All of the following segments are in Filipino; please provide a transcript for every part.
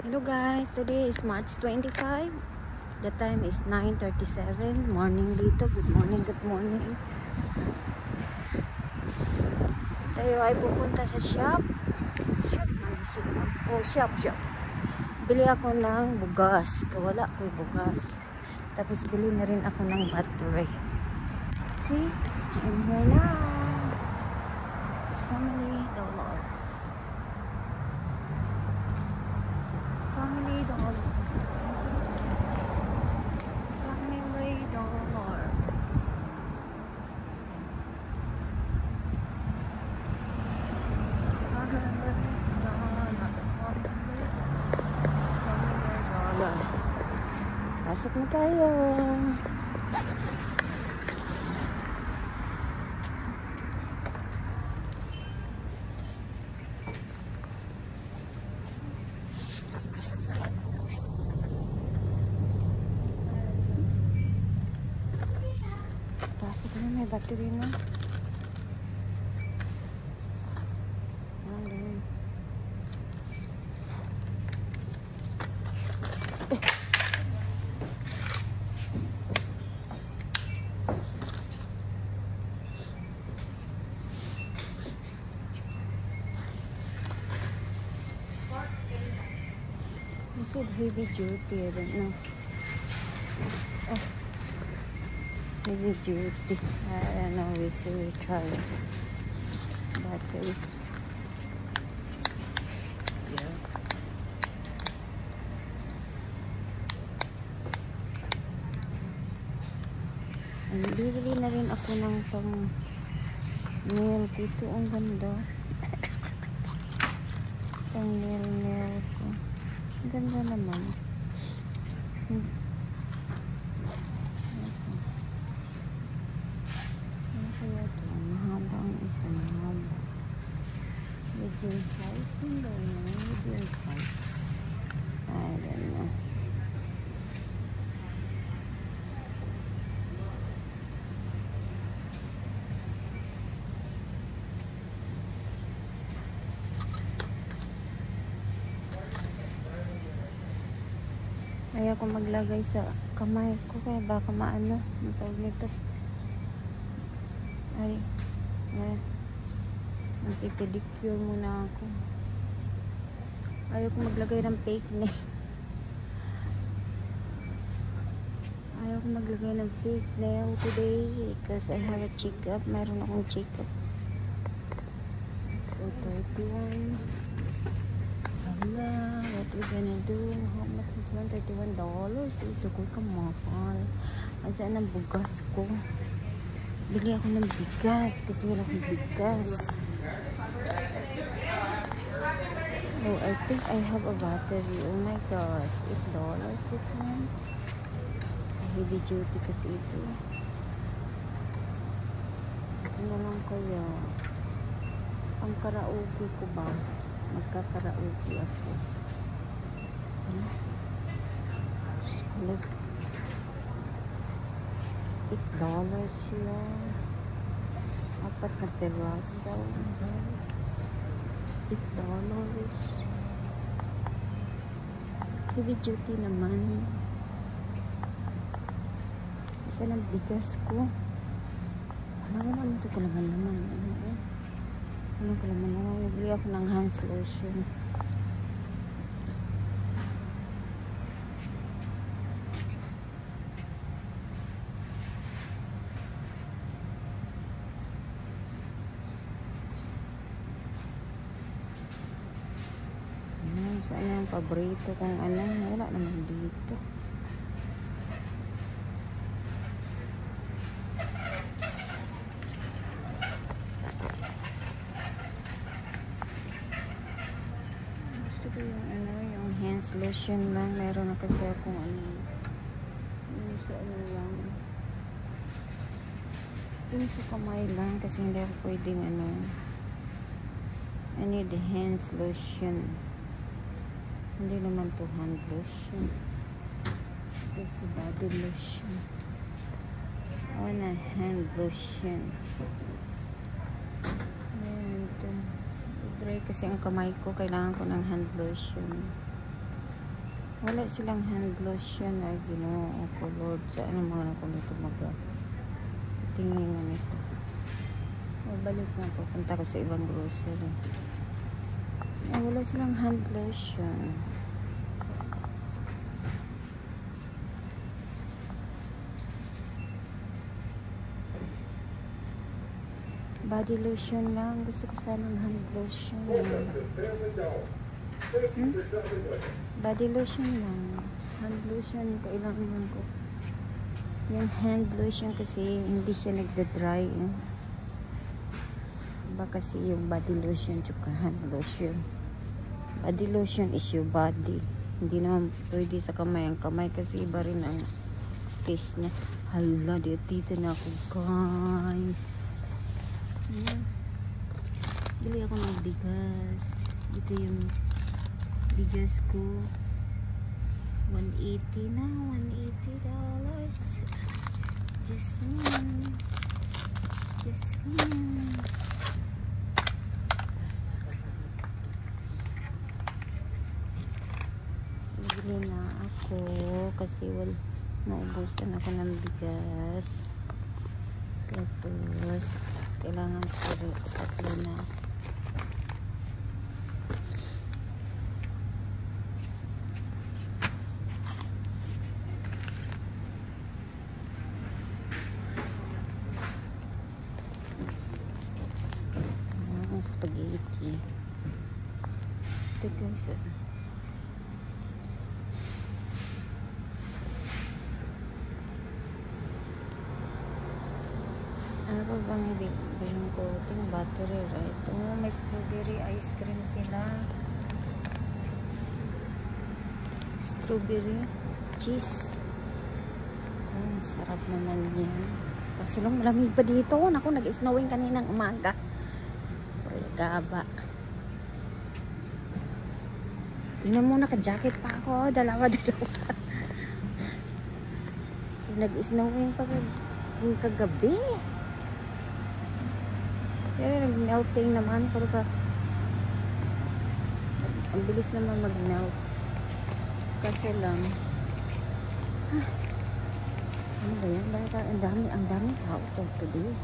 Hello guys, today is March 25. The time is 9:37. Morning dito. Good morning, good morning. Tayo ay pupunta sa shop. Shop. Bili ako ng bugas. Wala ko yung bugas. Tapos bili na rin ako ng battery. See? I'm here now. It's Family Dollar. Family Dollar. Family Dollar. Pasok na tayo. Pasok na, may battery na. You said heavy duty, I don't know. Oh, heavy duty. I don't know, we see, we try. Battery. Yeah. And bibili na rin ako ng pang nail ko. Ito ang ganda. Pang nail ko. Ang ganda naman. Ano kaya ito? Mahaba ang isa. Mahaba. Medium size. Single na. Medium size. I don't know. Ayaw ko maglagay sa kamay ko kaya baka maano ang tawag nito. Ay, magpipedicure muna ako. Ayaw ko maglagay ng fake nail. Ayaw ko maglagay ng fake nail today because I have a check-up. Mayroon akong check-up. 4:31. Hala, what we gonna do? How much is $131? Ito ko kamahal. Asan ang bugas ko? Bili ako ng bigas kasi wala akong bigas. Oh, I think I have a battery. Oh my gosh, $8 this one. Heavy duty kasi ito. Ano lang kaya? Ang karaoke ko ba? Magkakaraoke ako. Look. $8 sila. Apat na peraso. $8. Heavy duty naman. Isa ng bigas ko. Ano ito ko naman. Ano ko naman. Bili ako ng hand lotion. Saan yung paborito kung ano? Wala naman dito. Gusto ko yung ano, yung hands lotion lang. Meron na kasi akong ano. Yung sa ano lang. Yung sa kamay lang kasi hindi ako pwedeng ano. I need the hands lotion. Hindi naman to hand lotion. Ito si body lotion. I want a hand lotion. Ayan ito. Dry kasi ang kamay ko. Kailangan ko ng hand lotion. Wala silang hand lotion ay Ginoo ko Lord. Sa ano mga na kung ito tingin nga nito. Balik na po. Punta ko sa ibang grocery. Ay, wala silang hand lotion. Body lotion lang. Gusto ko sanang hand lotion. Body lotion lang. Hand lotion. Kailangan ko. Yung hand lotion kasi hindi siya nagda-dry. Iba kasi yung body lotion tsaka hand lotion. Body lotion is your body. Hindi naman pwede sa kamay. Ang kamay kasi iba rin ang taste niya. Hala, dito na ako guys. Bili ako ng bigas. Ito yung bigas ko. $180 na. $180. Jasmine. Bili na ako kasi naubusan ako ng bigas. Tapos kailangan ko tatlo na. Spaghetti. Ito guys. Ano ba bang bilhin ko? Ito yung battery, right? Oh, may strawberry ice cream sila. Strawberry cheese. Oh, sarap naman yan. Kaso lang malamig pa dito. Naku, nag-snowing kaninang umaga. Gaba. Tingnan mo, naka-jacket pa ako. Dalawa. Nag-snowing pa kung kagabi. Pero nag-melting naman. Pero ang bilis naman mag-melt. Kasi lang. Ano ba yan? Ang dami tao today.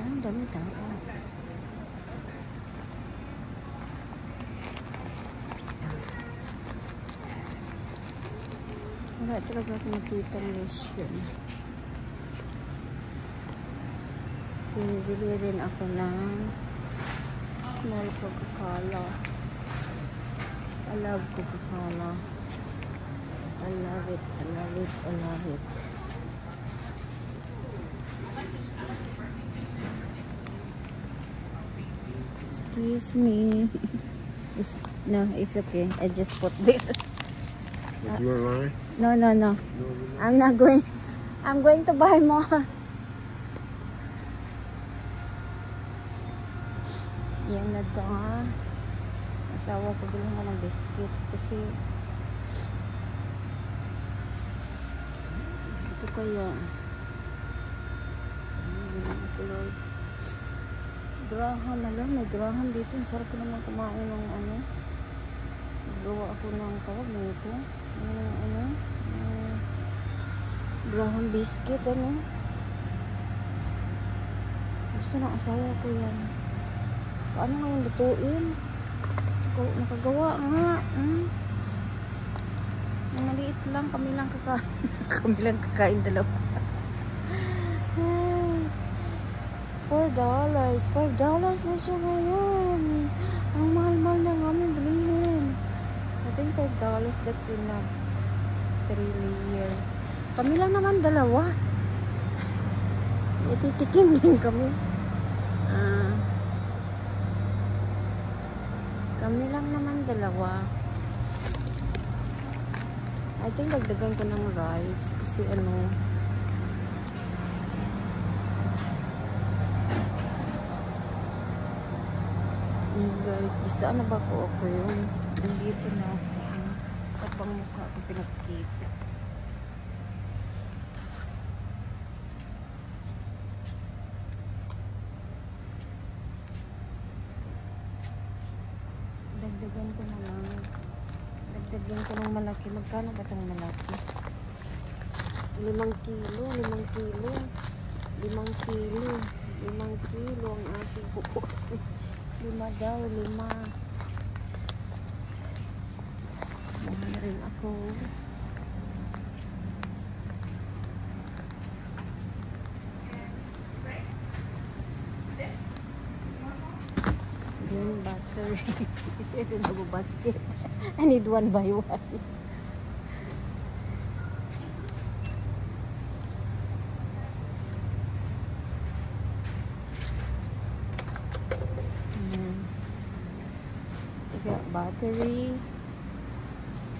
Ang dami tao. Wala talaga ako nakita ng lotion. Pinibili rin ako ng small Coca-Cola. I love Coca-Cola. I love it. Excuse me. No, it's okay. I just put there. You are lying? No. I'm not going. I'm going to buy more. Yan na to ha. Asawa ko bilhin ko ng biscuit kasi ito kaya Graham na lang. May Graham dito. Sarap ko naman kumain ng ano. Gawa ako ng tawag na ito. Graham biscuit, ano. Gusto ng asawa ko yan. Paano ngayon lutuin? Nakagawa nga. Maliit lang. Kami lang kakain dalawa. $4 na siya ngayon. Ang mahal-mahal na namin bilhin. I think $5 that's enough. 3 layer. Kami lang naman dalawa. Ititikim din kami. Kami lang naman dalawa. I think dagdagan ko ng rice kasi ano, guys, di saan na ba ako yun? Nandito na ako. Kapang mukha ko pinakita. Dagdagan ko na lang. Dagdagan ko ng malaki. Magkano ba itong malaki? 5 kilo. 5 kilo. 5 kilo. 5 kilo ang aking kuko. 5 daw. 5. Mahal rin ako. Then battery. Ito na po basket. I need 1 by 1. We got battery.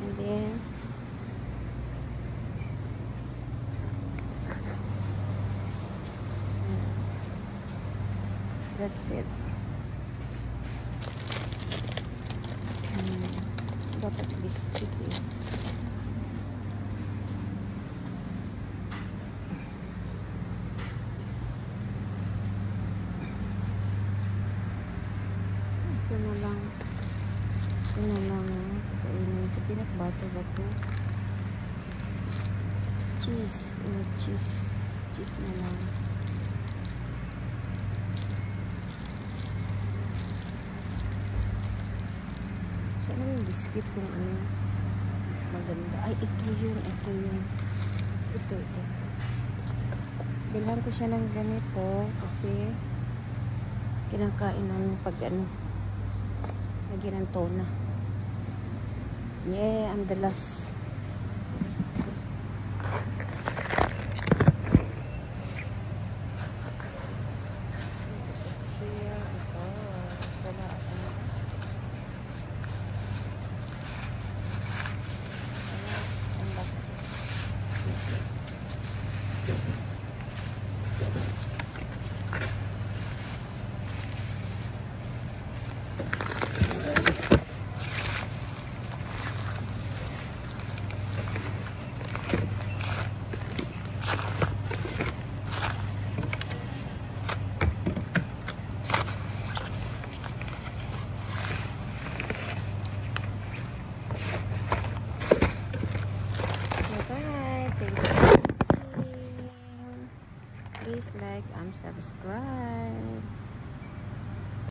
And then that's it. Dapat biscuit eh. Ito na lang. Kakainin ko. Peanut butter ba ito? Cheese. Cheese na lang. Saan yung biscuit kung ano maganda? Ay, ito yun. Ito. Bilhan ko siya ng ganito kasi kinakain namin pag ano, lagyan ng tona. Yeah, I'm the last. Please like and subscribe.